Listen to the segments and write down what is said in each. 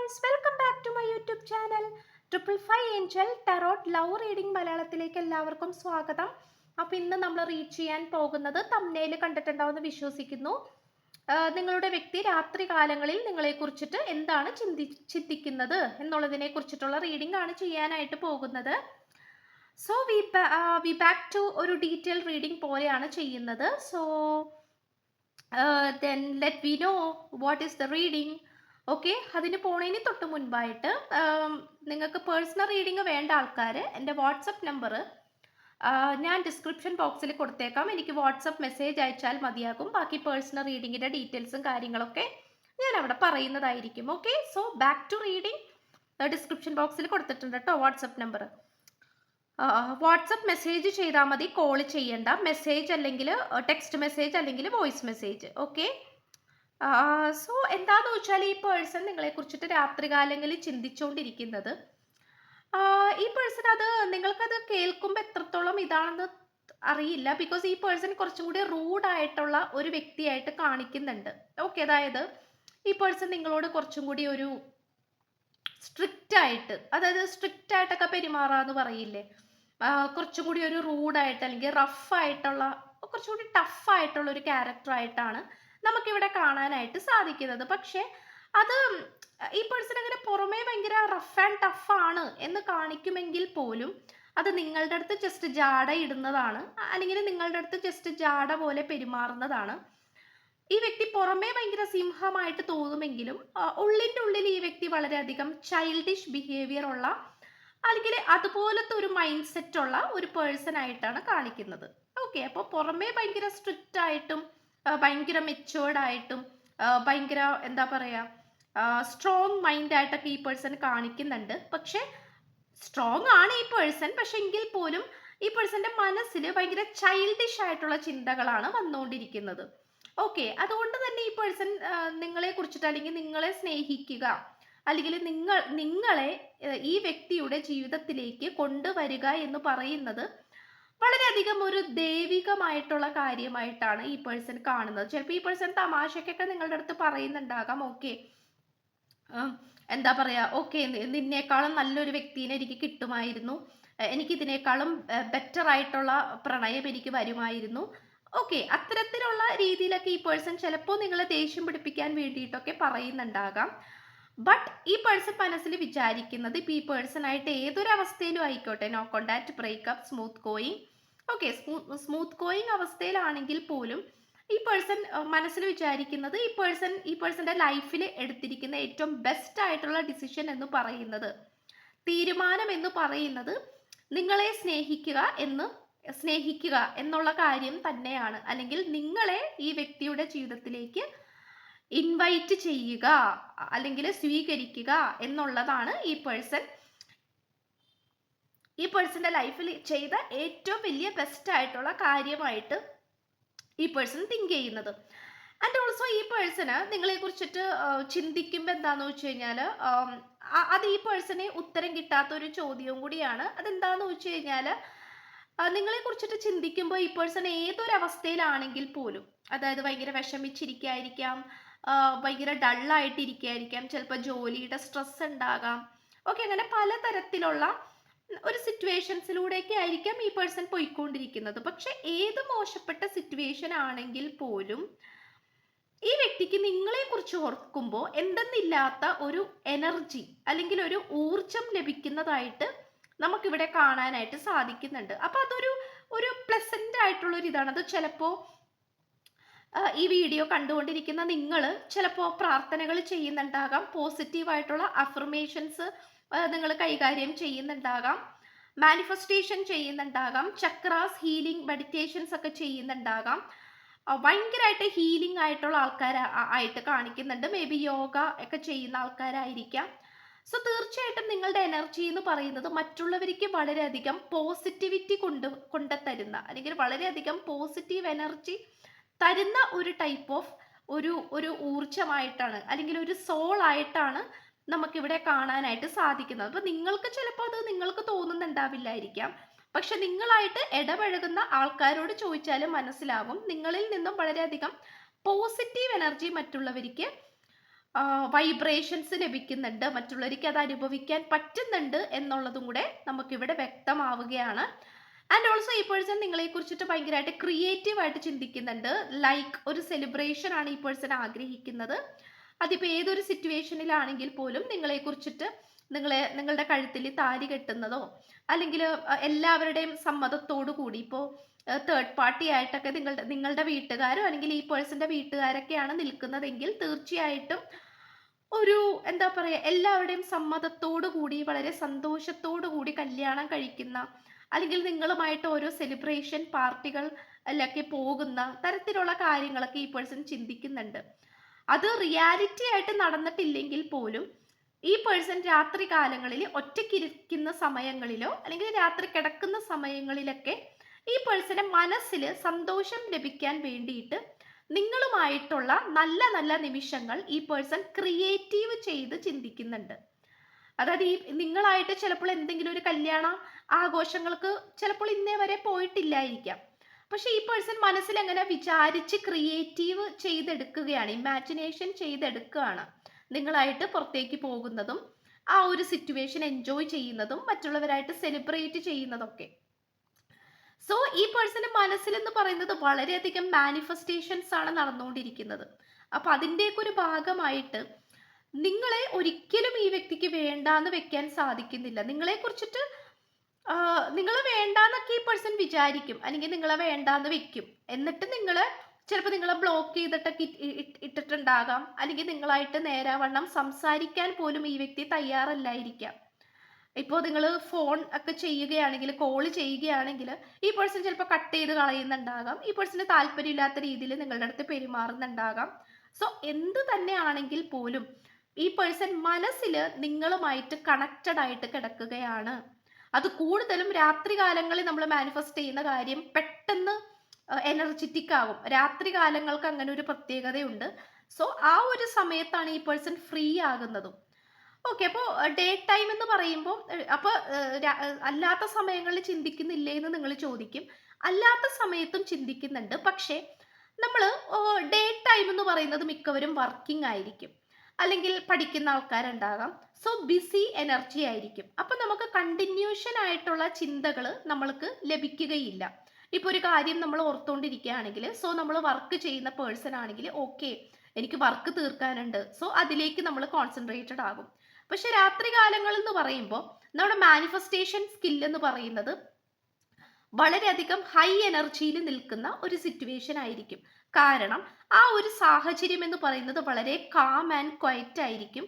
Guys, welcome back to my YouTube channel triple five angel tarot love reading മലയാളത്തിലേക്ക് എല്ലാവർക്കും സ്വാഗതം. അപ്പോൾ ഇന്ന് നമ്മൾ റീഡ് ചെയ്യാൻ പോകുന്നത് തംബ്നെയിൽ കണ്ടിട്ടുണ്ടാവുമെന്ന് വിശ്വസിക്കുന്നു. നിങ്ങളുടെ വ്യക്തി രാത്രി കാലങ്ങളിൽ നിങ്ങളെ കുറിച്ചിട്ട് എന്താണ് ചിന്തിക്കുന്നത് എന്നുള്ളതിനെ കുറിച്ചിട്ടുള്ള റീഡിംഗ് ആണ് ചെയ്യാനായിട്ട് പോകുന്നത്. സോ വി ബാക്ക് ടു ഒരു ഡീറ്റെയിൽ റീഡിംഗ് പോലെയാണ് ചെയ്യുന്നത്. So then let we know what is the reading. Okay, അതിന് പോണതിന് തൊട്ട് മുൻപായിട്ട് നിങ്ങൾക്ക് പേഴ്സണൽ റീഡിംഗ് വേണ്ട ആൾക്കാർ എൻ്റെ വാട്സപ്പ് നമ്പർ ഞാൻ ഡിസ്ക്രിപ്ഷൻ ബോക്സിൽ കൊടുത്തേക്കാം. എനിക്ക് വാട്സപ്പ് മെസ്സേജ് അയച്ചാൽ മതിയാകും. ബാക്കി പേഴ്സണൽ റീഡിങ്ങിൻ്റെ ഡീറ്റെയിൽസും കാര്യങ്ങളൊക്കെ ഞാൻ അവിടെ പറയുന്നതായിരിക്കും. Okay, so back to reading. Description ബോക്സിൽ കൊടുത്തിട്ടുണ്ട് കേട്ടോ വാട്സപ്പ് നമ്പർ. വാട്സപ്പ് മെസ്സേജ് ചെയ്താൽ മതി, കോൾ ചെയ്യണ്ട. മെസ്സേജ് അല്ലെങ്കിൽ ടെക്സ്റ്റ് മെസ്സേജ് അല്ലെങ്കിൽ വോയിസ് മെസ്സേജ്. ഓക്കെ, സോ എന്താന്ന് വെച്ചാൽ ഈ പേഴ്സൺ നിങ്ങളെ കുറിച്ചിട്ട് രാത്രികാലങ്ങളിൽ ചിന്തിച്ചുകൊണ്ടിരിക്കുന്നത്, ഈ പേഴ്സൺ അത് നിങ്ങൾക്കത് കേൾക്കുമ്പോൾ എത്രത്തോളം ഇതാണെന്ന് അറിയില്ല. ബിക്കോസ് ഈ പേഴ്സൺ കുറച്ചും കൂടി റൂഡായിട്ടുള്ള ഒരു വ്യക്തിയായിട്ട് കാണിക്കുന്നുണ്ട്. ഓക്കെ, അതായത് ഈ പേഴ്സൺ നിങ്ങളോട് കുറച്ചും കൂടി ഒരു സ്ട്രിക്റ്റ് ആയിട്ട്, അതായത് സ്ട്രിക്റ്റ് ആയിട്ടൊക്കെ പെരുമാറാന്ന് പറയില്ലേ, കുറച്ചും കൂടി ഒരു റൂഡായിട്ട് അല്ലെങ്കിൽ റഫായിട്ടുള്ള, കുറച്ചുകൂടി ടഫായിട്ടുള്ള ഒരു ക്യാരക്ടറായിട്ടാണ് നമുക്കിവിടെ കാണാനായിട്ട് സാധിക്കുന്നത്. പക്ഷെ അത് ഈ പേഴ്സൺ അങ്ങനെ പുറമേ ഭയങ്കര റഫ് ആൻഡ് ടഫാണ് എന്ന് കാണിക്കുമെങ്കിൽ പോലും അത് നിങ്ങളുടെ അടുത്ത് ജസ്റ്റ് ജാട ഇടുന്നതാണ്, അല്ലെങ്കിൽ നിങ്ങളുടെ അടുത്ത് ജസ്റ്റ് ജാട പോലെ പെരുമാറുന്നതാണ്. ഈ വ്യക്തി പുറമേ ഭയങ്കര സിംഹമായിട്ട് തോന്നുമെങ്കിലും ഉള്ളിൻ്റെ ഉള്ളിൽ ഈ വ്യക്തി വളരെയധികം ചൈൽഡിഷ് ബിഹേവിയർ ഉള്ള, അല്ലെങ്കിൽ അതുപോലത്തെ ഒരു മൈൻഡ് സെറ്റ് ഉള്ള ഒരു പേഴ്സൺ ആയിട്ടാണ് കാണിക്കുന്നത്. ഓക്കെ, അപ്പോൾ പുറമേ ഭയങ്കര സ്ട്രിക്റ്റ് ആയിട്ടും ഭയങ്കര മെച്ചുവേർഡ് ആയിട്ടും ഭയങ്കര എന്താ പറയുക സ്ട്രോങ് മൈൻഡായിട്ടൊക്കെ ഈ പേഴ്സൺ കാണിക്കുന്നുണ്ട്. പക്ഷെ സ്ട്രോങ് ആണ് ഈ പേഴ്സൺ, പക്ഷെ എങ്കിൽ പോലും ഈ പേഴ്സൻ്റെ മനസ്സിൽ ഭയങ്കര ചൈൽഡിഷ് ആയിട്ടുള്ള ചിന്തകളാണ് വന്നുകൊണ്ടിരിക്കുന്നത്. ഓക്കെ, അതുകൊണ്ട് തന്നെ ഈ പേഴ്സൺ നിങ്ങളെ കുറിച്ചിട്ട്, അല്ലെങ്കിൽ നിങ്ങളെ സ്നേഹിക്കുക, അല്ലെങ്കിൽ നിങ്ങളെ ഈ വ്യക്തിയുടെ ജീവിതത്തിലേക്ക് കൊണ്ടുവരിക എന്ന് പറയുന്നത് വളരെയധികം ഒരു ദൈവികമായിട്ടുള്ള കാര്യമായിട്ടാണ് ഈ പേഴ്സൺ കാണുന്നത്. ചിലപ്പോൾ ഈ പേഴ്സൺ തമാശക്കൊക്കെ നിങ്ങളുടെ അടുത്ത് പറയുന്നുണ്ടാകാം, ഓക്കെ എന്താ പറയാ, ഓക്കെ നിന്നേക്കാളും നല്ലൊരു വ്യക്തിനെ എനിക്ക് കിട്ടുമായിരുന്നു, എനിക്ക് ഇതിനേക്കാളും ബെറ്റർ ആയിട്ടുള്ള പ്രണയം എനിക്ക് വരുമായിരുന്നു. ഓക്കെ, അത്തരത്തിലുള്ള രീതിയിലൊക്കെ ഈ പേഴ്സൺ ചിലപ്പോൾ നിങ്ങളെ ദേഷ്യം പിടിപ്പിക്കാൻ വേണ്ടിയിട്ടൊക്കെ പറയുന്നുണ്ടാകാം. ബട്ട് ഈ പേഴ്സൺ മനസ്സിൽ വിചാരിക്കുന്നത്, ഇപ്പം ഈ പേഴ്സൺ ആയിട്ട് ഏതൊരു അവസ്ഥയിലും ആയിക്കോട്ടെ, no contact, breakup, smooth going, okay smooth going അവസ്ഥയിലാണെങ്കിൽ പോലും ഈ പേഴ്സൺ മനസ്സിൽ വിചാരിക്കുന്നത്, ഈ പേഴ്സൻ്റെ ലൈഫിൽ എടുത്തിരിക്കുന്ന ഏറ്റവും ബെസ്റ്റ് ആയിട്ടുള്ള ഡിസിഷൻ എന്ന് പറയുന്നത്, തീരുമാനം എന്ന് പറയുന്നത് നിങ്ങളെ സ്നേഹിക്കുക എന്നുള്ള കാര്യം തന്നെയാണ്. അല്ലെങ്കിൽ നിങ്ങളെ ഈ വ്യക്തിയുടെ ജീവിതത്തിലേക്ക് ഇൻവൈറ്റ് ചെയ്യുക അല്ലെങ്കിൽ സ്വീകരിക്കുക എന്നുള്ളതാണ് ഈ പേഴ്സന്റെ ലൈഫിൽ ചെയ്ത ഏറ്റവും വലിയ ബെസ്റ്റ് ആയിട്ടുള്ള കാര്യമായിട്ട് ഈ പേഴ്സൺ തിങ്ക് ചെയ്യുന്നത്. ആൻഡ് ഓൾസോ ഈ പേഴ്സണ് നിങ്ങളെ കുറിച്ചിട്ട് ചിന്തിക്കുമ്പോൾ എന്താന്ന് വെച്ച് കഴിഞ്ഞാൽ, അത് ഈ പേഴ്സണെ ഉത്തരം കിട്ടാത്ത ഒരു ചോദ്യവും കൂടിയാണ്. അതെന്താന്ന് വെച്ച് കഴിഞ്ഞാൽ, നിങ്ങളെ കുറിച്ചിട്ട് ചിന്തിക്കുമ്പോൾ ഈ പേഴ്സൺ ഏതൊരവസ്ഥയിലാണെങ്കിൽ പോലും, അതായത് ഭയങ്കര വിഷമിച്ചിരിക്കായിരിക്കാം, ഭയങ്കര ഡള്ളായിട്ടിരിക്കായിരിക്കാം, ചിലപ്പോൾ ജോലിയുടെ സ്ട്രെസ് ഉണ്ടാകാം, ഓക്കെ അങ്ങനെ പലതരത്തിലുള്ള ഒരു സിറ്റുവേഷൻസിലൂടെയൊക്കെ ആയിരിക്കാം ഈ പേഴ്സൺ പോയിക്കൊണ്ടിരിക്കുന്നത്. പക്ഷെ ഏത് മോശപ്പെട്ട സിറ്റുവേഷൻ ആണെങ്കിൽ പോലും ഈ വ്യക്തിക്ക് നിങ്ങളെ കുറിച്ച് ഓർക്കുമ്പോൾ എന്തെന്നില്ലാത്ത ഒരു എനർജി അല്ലെങ്കിൽ ഒരു ഊർജം ലഭിക്കുന്നതായിട്ട് നമുക്കിവിടെ കാണാനായിട്ട് സാധിക്കുന്നുണ്ട്. അപ്പൊ ഒരു പ്ലസന്റ് ആയിട്ടുള്ള ഒരു ഇതാണ്. അത് ചിലപ്പോൾ ഈ വീഡിയോ കണ്ടുകൊണ്ടിരിക്കുന്ന നിങ്ങൾ ചിലപ്പോൾ പ്രാർത്ഥനകൾ ചെയ്യുന്നുണ്ടാകാം, പോസിറ്റീവായിട്ടുള്ള അഫർമേഷൻസ് നിങ്ങൾ കൈകാര്യം ചെയ്യുന്നുണ്ടാകാം, മാനിഫെസ്റ്റേഷൻ ചെയ്യുന്നുണ്ടാകാം, ചക്രാസ് ഹീലിംഗ് മെഡിറ്റേഷൻസ് ഒക്കെ ചെയ്യുന്നുണ്ടാകാം, ഭയങ്കരമായിട്ട് ഹീലിംഗ് ആയിട്ടുള്ള ആയിട്ട് കാണിക്കുന്നുണ്ട്. മേ ബി യോഗ ഒക്കെ ചെയ്യുന്ന ആൾക്കാരായിരിക്കാം. സോ തീർച്ചയായിട്ടും നിങ്ങളുടെ എനർജി എന്ന് പറയുന്നത് മറ്റുള്ളവർക്ക് വളരെയധികം പോസിറ്റിവിറ്റി കൊണ്ടുതരുന്ന, അല്ലെങ്കിൽ വളരെയധികം പോസിറ്റീവ് എനർജി തരുന്ന ഒരു ടൈപ്പ് ഓഫ് ഒരു ഊർജമായിട്ടാണ്, അല്ലെങ്കിൽ ഒരു സോൾ ആയിട്ടാണ് നമുക്കിവിടെ കാണാനായിട്ട് സാധിക്കുന്നത്. അപ്പൊ നിങ്ങൾക്ക് ചിലപ്പോൾ അത് നിങ്ങൾക്ക് തോന്നുന്നുണ്ടാവില്ലായിരിക്കാം, പക്ഷെ നിങ്ങളായിട്ട് ഇടപഴകുന്ന ആൾക്കാരോട് ചോദിച്ചാലും മനസ്സിലാകും, നിങ്ങളിൽ നിന്നും വളരെയധികം പോസിറ്റീവ് എനർജി മറ്റുള്ളവർക്ക് വൈബ്രേഷൻസ് ലഭിക്കുന്നുണ്ട്, മറ്റുള്ളവർക്ക് അത് അനുഭവിക്കാൻ പറ്റുന്നുണ്ട് എന്നുള്ളതും കൂടെ നമുക്കിവിടെ വ്യക്തമാവുകയാണ്. ആൻഡ് ഓൾസോ ഈ പേഴ്സൺ നിങ്ങളെ കുറിച്ചിട്ട് ഭയങ്കരമായിട്ട് ക്രിയേറ്റീവ് ആയിട്ട് ചിന്തിക്കുന്നുണ്ട്. ലൈക്ക് ഒരു സെലിബ്രേഷൻ ആണ് ഈ പേഴ്സൺ ആഗ്രഹിക്കുന്നത്. അതിപ്പോൾ ഏതൊരു സിറ്റുവേഷനിലാണെങ്കിൽ പോലും നിങ്ങളെ കുറിച്ചിട്ട് നിങ്ങളുടെ കഴുത്തിൽ താലി കെട്ടുന്നതോ അല്ലെങ്കിൽ എല്ലാവരുടെയും സമ്മതത്തോടു കൂടി ഇപ്പോൾ തേർഡ് പാർട്ടി ആയിട്ടൊക്കെ നിങ്ങളുടെ വീട്ടുകാരോ അല്ലെങ്കിൽ ഈ പേഴ്സന്റെ വീട്ടുകാരൊക്കെയാണ് നിൽക്കുന്നതെങ്കിൽ തീർച്ചയായിട്ടും ഒരു എന്താ പറയാ എല്ലാവരുടെയും സമ്മതത്തോടു കൂടി വളരെ സന്തോഷത്തോടു കൂടി കല്യാണം കഴിക്കുന്ന അല്ലെങ്കിൽ നിങ്ങളുമായിട്ട് ഓരോ സെലിബ്രേഷൻ പാർട്ടികളിലൊക്കെ പോകുന്ന തരത്തിലുള്ള കാര്യങ്ങളൊക്കെ ഈ പേഴ്സൺ ചിന്തിക്കുന്നുണ്ട്. അത് റിയാലിറ്റി ആയിട്ട് നടന്നിട്ടില്ലെങ്കിൽ പോലും ഈ പേഴ്സൺ രാത്രി കാലങ്ങളിൽ ഒറ്റയ്ക്കിരിക്കുന്ന സമയങ്ങളിലോ അല്ലെങ്കിൽ രാത്രി കിടക്കുന്ന സമയങ്ങളിലൊക്കെ ഈ പേഴ്സന്റെ മനസ്സിൽ സന്തോഷം ലഭിക്കാൻ വേണ്ടിയിട്ട് നിങ്ങളുമായിട്ടുള്ള നല്ല നല്ല നിമിഷങ്ങൾ ഈ പേഴ്സൺ ക്രിയേറ്റീവ് ചെയ്ത് ചിന്തിക്കുന്നുണ്ട്. അതായത് ഈ നിങ്ങളായിട്ട് ചിലപ്പോൾ എന്തെങ്കിലും ഒരു കല്യാണ ആഘോഷങ്ങൾക്ക് ചിലപ്പോൾ ഇന്നേ വരെ പോയിട്ടില്ലായിരിക്കാം. പക്ഷെ ഈ പേഴ്സൺ മനസ്സിൽ അങ്ങനെ വിചാരിച്ച് ക്രിയേറ്റീവ് ചെയ്തെടുക്കുകയാണ്, ഇമാജിനേഷൻ ചെയ്തെടുക്കുകയാണ്. നിങ്ങളായിട്ട് പുറത്തേക്ക് പോകുന്നതും ആ ഒരു സിറ്റുവേഷൻ എൻജോയ് ചെയ്യുന്നതും മറ്റുള്ളവരായിട്ട് സെലിബ്രേറ്റ് ചെയ്യുന്നതൊക്കെ. സോ ഈ പേഴ്സന്റെ മനസ്സിൽ എന്ന് പറയുന്നത് വളരെയധികം മാനിഫെസ്റ്റേഷൻസ് ആണ് നടന്നുകൊണ്ടിരിക്കുന്നത്. അപ്പൊ അതിൻ്റെയൊക്കെ ഒരു ഭാഗമായിട്ട് നിങ്ങളെ ഒരിക്കലും ഈ വ്യക്തിക്ക് വേണ്ടാന്ന് വെക്കാൻ സാധിക്കുന്നില്ല. നിങ്ങളെ കുറിച്ചിട്ട് നിങ്ങൾ വേണ്ടാന്നൊക്കെ ഈ പേഴ്സൺ വിചാരിക്കും, അല്ലെങ്കിൽ നിങ്ങളെ വേണ്ടാന്ന് വെക്കും. എന്നിട്ട് ചിലപ്പോൾ നിങ്ങളെ ബ്ലോക്ക് ചെയ്തിട്ടൊക്കെ ഇട്ടിട്ടുണ്ടാകാം, അല്ലെങ്കിൽ നിങ്ങളായിട്ട് നേരാവണ്ണം സംസാരിക്കാൻ പോലും ഈ വ്യക്തി തയ്യാറല്ലായിരിക്കാം. ഇപ്പോൾ നിങ്ങൾ ഫോൺ ഒക്കെ ചെയ്യുകയാണെങ്കിൽ, കോൾ ചെയ്യുകയാണെങ്കിൽ ഈ പേഴ്സൺ ചിലപ്പോൾ കട്ട് ചെയ്ത് കളയുന്നുണ്ടാകാം, ഈ പേഴ്സണ് താല്പര്യമില്ലാത്ത രീതിയിൽ നിങ്ങളുടെ അടുത്ത് പെരുമാറുന്നുണ്ടാകാം. സോ എന്ത് തന്നെ ആണെങ്കിൽ പോലും ഈ പേഴ്സൺ മനസ്സിൽ നിങ്ങളുമായിട്ട് കണക്റ്റഡ് ആയിട്ട് കിടക്കുകയാണ്. അത് കൂടുതലും രാത്രി കാലങ്ങളിൽ നമ്മൾ മാനിഫെസ്റ്റ് ചെയ്യുന്ന കാര്യം പെട്ടെന്ന് എനർജറ്റിക് ആകും. രാത്രി കാലങ്ങൾക്ക് അങ്ങനെ ഒരു പ്രത്യേകതയുണ്ട്. സോ ആ ഒരു സമയത്താണ് ഈ പേഴ്സൺ ഫ്രീ ആകുന്നതും. ഓക്കെ, അപ്പോൾ ഡേ ടൈം എന്ന് പറയുമ്പോൾ അപ്പോൾ അല്ലാത്ത സമയങ്ങളിൽ ചിന്തിക്കുന്നില്ലേ എന്ന് നിങ്ങൾ ചോദിക്കും. അല്ലാത്ത സമയത്തും ചിന്തിക്കുന്നുണ്ട്. പക്ഷേ നമ്മൾ ഡേ ടൈം എന്ന് പറയുന്നത് മിക്കവരും വർക്കിംഗ് ആയിരിക്കും, അല്ലെങ്കിൽ പഠിക്കുന്ന ആൾക്കാരുണ്ടാകാം. സോ ബിസി എനർജി ആയിരിക്കും. അപ്പം നമുക്ക് കണ്ടിന്യൂഷൻ ആയിട്ടുള്ള ചിന്തകൾ നമ്മൾക്ക് ലഭിക്കുകയില്ല. ഇപ്പോൾ ഒരു കാര്യം നമ്മൾ ഓർത്തുകൊണ്ടിരിക്കുകയാണെങ്കിൽ, സോ നമ്മൾ വർക്ക് ചെയ്യുന്ന പേഴ്സൺ ആണെങ്കിൽ ഓക്കെ എനിക്ക് വർക്ക് തീർക്കാനുണ്ട്, സോ അതിലേക്ക് നമ്മൾ കോൺസെൻട്രേറ്റഡ് ആകും. പക്ഷെ രാത്രി കാലങ്ങൾ എന്ന് പറയുമ്പോൾ നമ്മുടെ മാനിഫെസ്റ്റേഷൻ സ്കിൽ എന്ന് പറയുന്നത് വളരെയധികം ഹൈ എനർജിയിൽ നിൽക്കുന്ന ഒരു സിറ്റുവേഷൻ ആയിരിക്കും. കാരണം ആ ഒരു സാഹചര്യം എന്ന് പറയുന്നത് വളരെ കാം ആൻഡ് ക്വയറ്റ് ആയിരിക്കും.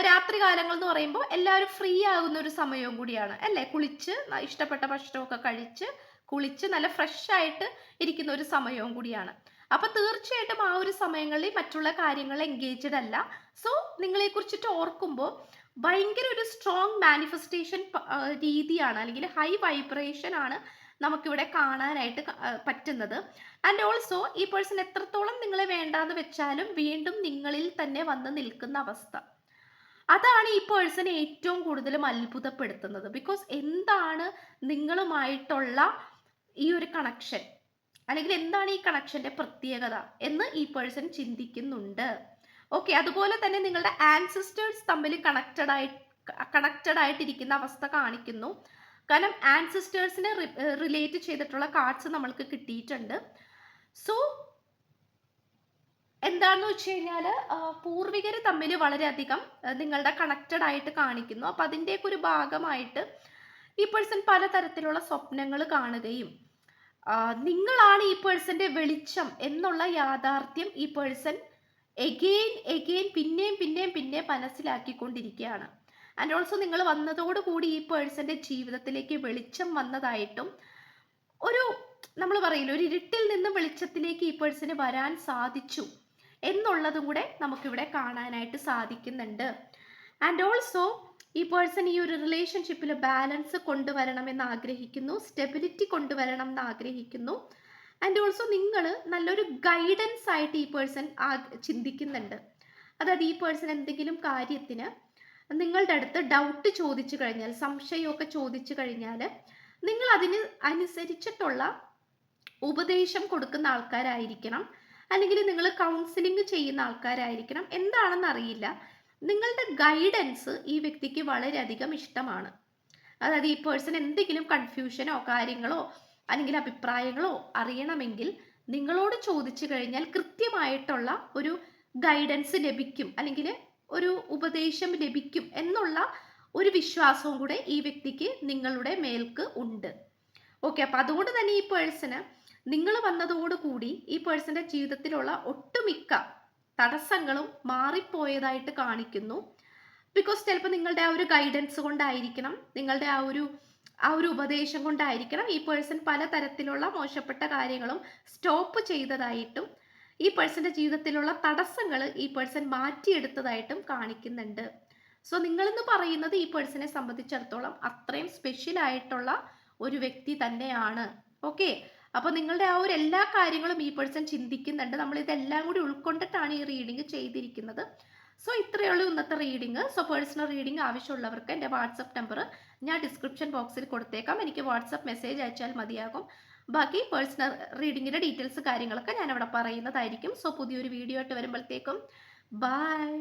രാത്രി കാലങ്ങൾ എന്ന് പറയുമ്പോൾ എല്ലാവരും ഫ്രീ ആകുന്ന ഒരു സമയവും കൂടിയാണ് അല്ലേ. കുളിച്ച് ഇഷ്ടപ്പെട്ട ഭക്ഷണമൊക്കെ കഴിച്ച് കുളിച്ച് നല്ല ഫ്രഷ് ആയിട്ട് ഇരിക്കുന്ന ഒരു സമയവും കൂടിയാണ്. അപ്പൊ തീർച്ചയായിട്ടും ആ ഒരു സമയങ്ങളിൽ മറ്റുള്ള കാര്യങ്ങൾ എൻഗേജ്ഡ് അല്ല. സോ നിങ്ങളെ കുറിച്ചിട്ട് ഓർക്കുമ്പോൾ ഭയങ്കര ഒരു സ്ട്രോങ് മാനിഫെസ്റ്റേഷൻ രീതിയാണ്, അല്ലെങ്കിൽ ഹൈ വൈബ്രേഷൻ ആണ് നമുക്കിവിടെ കാണാനായിട്ട് പറ്റുന്നത്. ആൻഡ് ഓൾസോ ഈ പേഴ്സൺ എത്രത്തോളം നിങ്ങളെ വേണ്ടാന്ന് വെച്ചാലും വീണ്ടും നിങ്ങളിൽ തന്നെ വന്ന് നിൽക്കുന്ന അവസ്ഥ, അതാണ് ഈ പേഴ്സണെ ഏറ്റവും കൂടുതലും അത്ഭുതപ്പെടുത്തുന്നത്. ബിക്കോസ് എന്താണ് നിങ്ങളുമായിട്ടുള്ള ഈ ഒരു കണക്ഷൻ, അല്ലെങ്കിൽ എന്താണ് ഈ കണക്ഷന്റെ പ്രത്യേകത എന്ന് ഈ പേഴ്സൺ ചിന്തിക്കുന്നുണ്ട്. ഓക്കെ, അതുപോലെ തന്നെ നിങ്ങളുടെ ആൻസിസ്റ്റേഴ്സ് തമ്മിൽ കണക്റ്റഡ് ആയിട്ടിരിക്കുന്ന അവസ്ഥ കാണിക്കുന്നു. കാരണം ആൻസിസ്റ്റേഴ്സിനെ റിലേറ്റ് ചെയ്തിട്ടുള്ള കാർഡ്സ് നമ്മൾക്ക് കിട്ടിയിട്ടുണ്ട്. സോ എന്താണെന്ന് വെച്ച് കഴിഞ്ഞാൽ പൂർവികർ തമ്മിൽ വളരെയധികം നിങ്ങളുടെ കണക്റ്റഡ് ആയിട്ട് കാണിക്കുന്നു. അപ്പം അതിൻ്റെയൊക്കെ ഒരു ഭാഗമായിട്ട് ഈ പേഴ്സൺ പലതരത്തിലുള്ള സ്വപ്നങ്ങൾ കാണുകയും നിങ്ങളാണ് ഈ പേഴ്സന്റെ വെളിച്ചം എന്നുള്ള യാഥാർത്ഥ്യം ഈ പേഴ്സൺ എഗെയിൻ പിന്നെയും മനസ്സിലാക്കിക്കൊണ്ടിരിക്കുകയാണ്. ആൻഡ് ഓൾസോ നിങ്ങൾ വന്നതോടുകൂടി ഈ പേഴ്സന്റെ ജീവിതത്തിലേക്ക് വെളിച്ചം വന്നതായിട്ടും, ഒരു നമ്മൾ പറയില്ല ഒരു ഇരുട്ടിൽ നിന്ന് വെളിച്ചത്തിലേക്ക് ഈ പേഴ്സന് വരാൻ സാധിച്ചു എന്നുള്ളതും കൂടെ നമുക്കിവിടെ കാണാനായിട്ട് സാധിക്കുന്നുണ്ട്. ആൻഡ് ഓൾസോ ഈ പേഴ്സൺ ഈ ഒരു റിലേഷൻഷിപ്പിൽ ബാലൻസ് കൊണ്ടുവരണമെന്ന് ആഗ്രഹിക്കുന്നു, സ്റ്റെബിലിറ്റി കൊണ്ടുവരണം എന്ന് ആഗ്രഹിക്കുന്നു. ആൻഡ് ഓൾസോ നിങ്ങൾ നല്ലൊരു ഗൈഡൻസ് ആയിട്ട് ഈ പേഴ്സൺ ചിന്തിക്കുന്നുണ്ട്. അതായത് ഈ പേഴ്സൺ എന്തെങ്കിലും കാര്യത്തിന് നിങ്ങളുടെ അടുത്ത് ഡൗട്ട് ചോദിച്ചു കഴിഞ്ഞാൽ, സംശയമൊക്കെ ചോദിച്ചു കഴിഞ്ഞാൽ നിങ്ങൾ അതിന് അനുസരിച്ചിട്ടുള്ള ഉപദേശം കൊടുക്കുന്ന ആൾക്കാരായിരിക്കണം. അല്ലെങ്കിൽ നിങ്ങൾ കൗൺസിലിംഗ് ചെയ്യുന്ന ആൾക്കാരായിരിക്കണം, എന്താണെന്ന് അറിയില്ല. നിങ്ങളുടെ ഗൈഡൻസ് ഈ വ്യക്തിക്ക് വളരെയധികം ഇഷ്ടമാണ്. അതായത് ഈ പേഴ്സൺ എന്തെങ്കിലും കൺഫ്യൂഷനോ കാര്യങ്ങളോ അല്ലെങ്കിൽ അഭിപ്രായങ്ങളോ അറിയണമെങ്കിൽ നിങ്ങളോട് ചോദിച്ചു കഴിഞ്ഞാൽ കൃത്യമായിട്ടുള്ള ഒരു ഗൈഡൻസ് ലഭിക്കും, അല്ലെങ്കിൽ ഒരു ഉപദേശം ലഭിക്കും എന്നുള്ള ഒരു വിശ്വാസവും കൂടെ ഈ വ്യക്തിക്ക് നിങ്ങളുടെ മേൽക്ക് ഉണ്ട്. ഓക്കെ, അപ്പൊ അതുകൊണ്ട് തന്നെ ഈ പേഴ്സണ് നിങ്ങൾ വന്നതോടുകൂടി ഈ പേഴ്സന്റെ ജീവിതത്തിലുള്ള ഒട്ടുമിക്ക തടസ്സങ്ങളും മാറിപ്പോയതായിട്ട് കാണിക്കുന്നു. ബിക്കോസ് ചിലപ്പോൾ നിങ്ങളുടെ ആ ഒരു ഗൈഡൻസ് കൊണ്ടായിരിക്കണം, നിങ്ങളുടെ ആ ഒരു ഉപദേശം കൊണ്ടായിരിക്കണം ഈ പേഴ്സൺ പലതരത്തിലുള്ള മോശപ്പെട്ട കാര്യങ്ങളും സ്റ്റോപ്പ് ചെയ്തതായിട്ടും ഈ പേഴ്സന്റെ ജീവിതത്തിലുള്ള തടസ്സങ്ങൾ ഈ പേഴ്സൺ മാറ്റിയെടുത്തതായിട്ടും കാണിക്കുന്നുണ്ട്. സോ നിങ്ങളെന്ന് പറയുന്നത് ഈ പേഴ്സണെ സംബന്ധിച്ചിടത്തോളം അത്രയും സ്പെഷ്യൽ ആയിട്ടുള്ള ഒരു വ്യക്തി തന്നെയാണ്. ഓക്കെ, അപ്പൊ നിങ്ങളുടെ ആ ഒരു എല്ലാ കാര്യങ്ങളും ഈ പേഴ്സൺ ചിന്തിക്കുന്നുണ്ട്. നമ്മൾ ഇതെല്ലാം കൂടി ഉൾക്കൊണ്ടിട്ടാണ് ഈ റീഡിംഗ് ചെയ്തിരിക്കുന്നത്. സോ ഇത്രയേ ഉള്ളൂ ഇന്നത്തെ റീഡിംഗ്. സോ പേഴ്സണൽ റീഡിംഗ് ആവശ്യമുള്ളവർക്ക് എൻ്റെ വാട്സപ്പ് നമ്പർ ഞാൻ ഡിസ്ക്രിപ്ഷൻ ബോക്സിൽ കൊടുത്തേക്കാം. എനിക്ക് വാട്സപ്പ് മെസ്സേജ് അയച്ചാൽ മതിയാകും. ബാക്കി പേഴ്സണൽ റീഡിങ്ങിൻ്റെ ഡീറ്റെയിൽസ് കാര്യങ്ങളൊക്കെ ഞാൻ അവിടെ പറയുന്നതായിരിക്കും. സോ പുതിയൊരു വീഡിയോ ആയിട്ട് വരുമ്പോഴത്തേക്കും ബൈ.